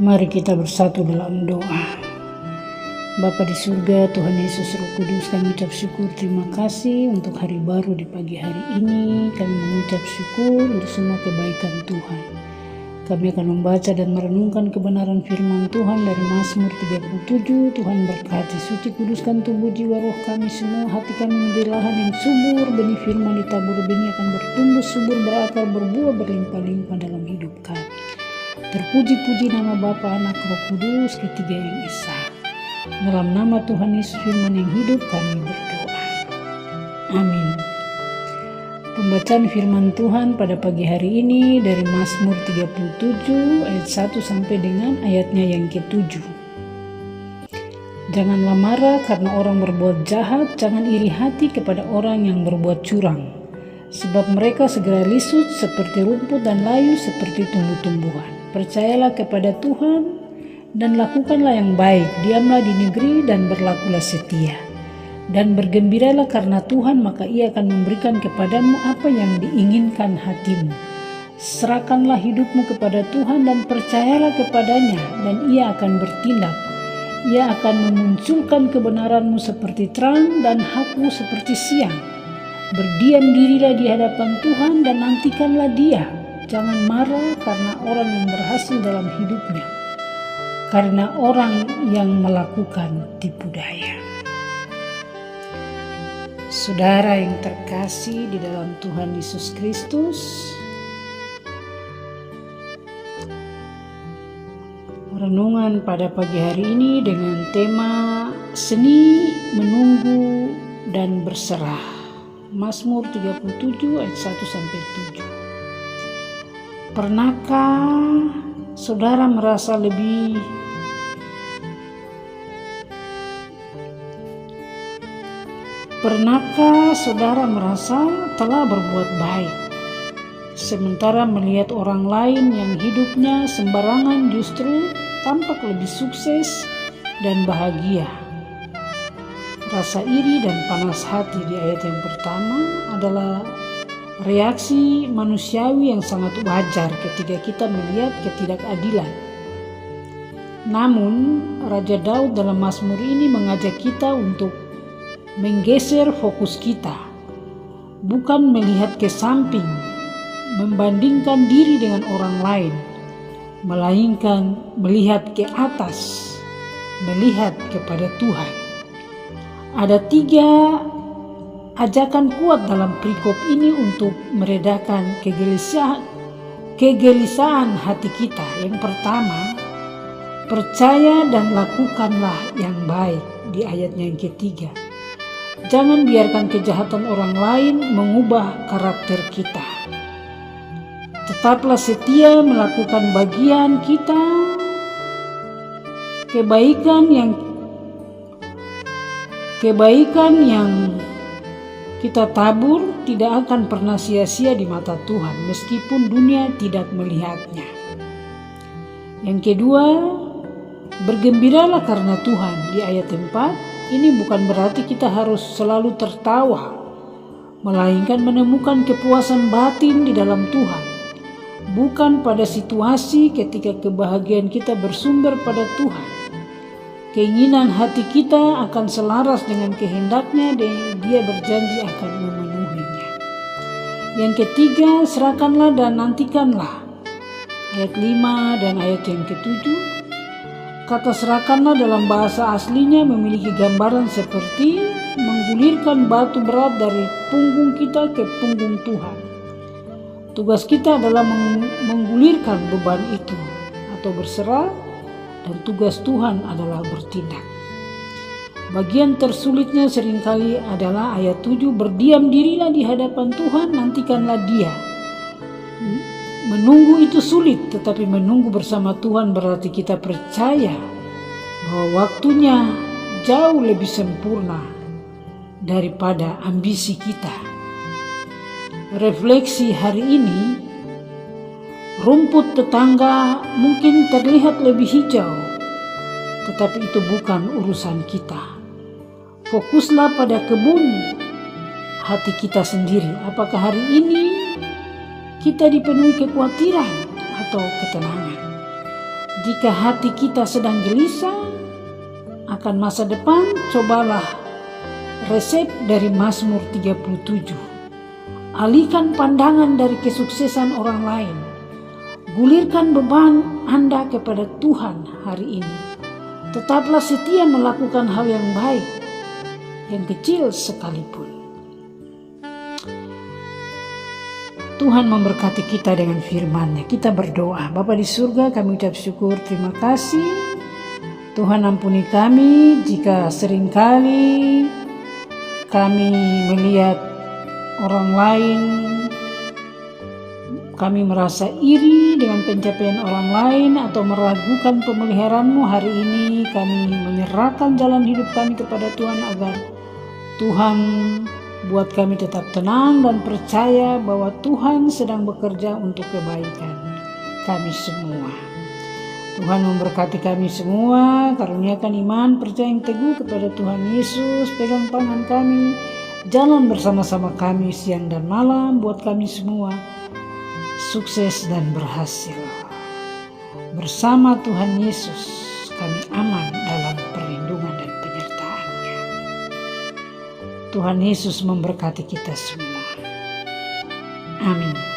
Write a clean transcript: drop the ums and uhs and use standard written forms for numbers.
Mari kita bersatu dalam doa. Bapa di surga, Tuhan Yesus Roh Kudus, kami ucap syukur, terima kasih untuk hari baru di pagi hari ini. Kami mengucap syukur untuk semua kebaikan Tuhan. Kami akan membaca dan merenungkan kebenaran firman Tuhan dari Mazmur 37. Tuhan berkati, suci kuduskan tubuh jiwa roh kami semua, hati kami menjadi lahan yang subur, benih firman ditabur, benih akan bertumbuh subur, berakar, berbuah, berlimpah-limpah dalam hidup kami. Terpuji-puji nama Bapa, Anak, Roh Kudus, ketiga yang esa. Dalam nama Tuhan Yesus firman yang hidup kami berdoa. Amin. Pembacaan firman Tuhan pada pagi hari ini dari Mazmur 37 ayat 1 sampai dengan ayatnya yang ke-7. Janganlah marah karena orang berbuat jahat, jangan iri hati kepada orang yang berbuat curang. Sebab mereka segera lisut seperti rumput dan layu seperti tumbuh-tumbuhan. Percayalah kepada Tuhan dan lakukanlah yang baik, diamlah di negeri dan berlakulah setia. Dan bergembiralah karena Tuhan, maka Ia akan memberikan kepadamu apa yang diinginkan hatimu. Serahkanlah hidupmu kepada Tuhan dan percayalah kepadanya, dan Ia akan bertindak. Ia akan memunculkan kebenaranmu seperti terang dan hakmu seperti siang. Berdiam dirilah di hadapan Tuhan dan nantikanlah Dia. Jangan marah karena orang yang berhasil dalam hidupnya, karena orang yang melakukan tipu daya. Saudara yang terkasih di dalam Tuhan Yesus Kristus, renungan pada pagi hari ini dengan tema seni menunggu dan berserah. Mazmur 37 ayat 1 sampai 7. Pernahkah saudara merasa telah berbuat baik, sementara melihat orang lain yang hidupnya sembarangan justru tampak lebih sukses dan bahagia? Rasa iri dan panas hati di ayat yang pertama adalah reaksi manusiawi yang sangat wajar ketika kita melihat ketidakadilan. Namun, Raja Daud dalam Mazmur ini mengajak kita untuk menggeser fokus kita, bukan melihat ke samping, membandingkan diri dengan orang lain, melainkan melihat ke atas, melihat kepada Tuhan. Ada 3 ajakan kuat dalam perikop ini untuk meredakan kegelisahan hati kita. Yang pertama, percaya dan lakukanlah yang baik di ayatnya yang ketiga. Jangan biarkan kejahatan orang lain mengubah karakter kita. Tetaplah setia melakukan bagian kita. Kebaikan yang kita tabur tidak akan pernah sia-sia di mata Tuhan meskipun dunia tidak melihatnya. Yang kedua, bergembiralah karena Tuhan di ayat 4. Ini bukan berarti kita harus selalu tertawa, melainkan menemukan kepuasan batin di dalam Tuhan. Bukan pada situasi ketika kebahagiaan kita bersumber pada Tuhan. Keinginan hati kita akan selaras dengan kehendaknya dan Dia berjanji akan memenuhinya. Yang ketiga, serahkanlah dan nantikanlah. Ayat 5 dan ayat yang ke-7. Kata serahkanlah dalam bahasa aslinya memiliki gambaran seperti menggulirkan batu berat dari punggung kita ke punggung Tuhan. Tugas kita adalah menggulirkan beban itu atau berserah, dan tugas Tuhan adalah bertindak. Bagian tersulitnya seringkali adalah ayat 7, berdiam dirilah di hadapan Tuhan, nantikanlah Dia. Menunggu itu sulit, tetapi menunggu bersama Tuhan berarti kita percaya bahwa waktunya jauh lebih sempurna daripada ambisi kita. Refleksi hari ini, rumput tetangga mungkin terlihat lebih hijau, tetapi itu bukan urusan kita. Fokuslah pada kebun hati kita sendiri. Apakah hari ini kita dipenuhi kekhawatiran atau ketenangan? Jika hati kita sedang gelisah akan masa depan, cobalah resep dari Mazmur 37. Alihkan pandangan dari kesuksesan orang lain. Gulirkan beban Anda kepada Tuhan hari ini. Tetaplah setia melakukan hal yang baik, yang kecil sekalipun. Tuhan memberkati kita dengan firman-Nya. Kita berdoa. Bapa di surga, kami ucap syukur, terima kasih. Tuhan ampuni kami jika seringkali kami melihat orang lain, kami merasa iri dengan pencapaian orang lain atau meragukan pemeliharaan-Mu. Hari ini kami menyerahkan jalan hidup kami kepada Tuhan agar Tuhan buat kami tetap tenang dan percaya bahwa Tuhan sedang bekerja untuk kebaikan kami semua. Tuhan memberkati kami semua, karuniakan iman, percaya yang teguh kepada Tuhan Yesus, pegang tangan kami, jalan bersama-sama kami siang dan malam, buat kami semua sukses dan berhasil. Bersama Tuhan Yesus, kami aman dalam perlindungan dan penyertaan-Nya. Tuhan Yesus memberkati kita semua. Amin.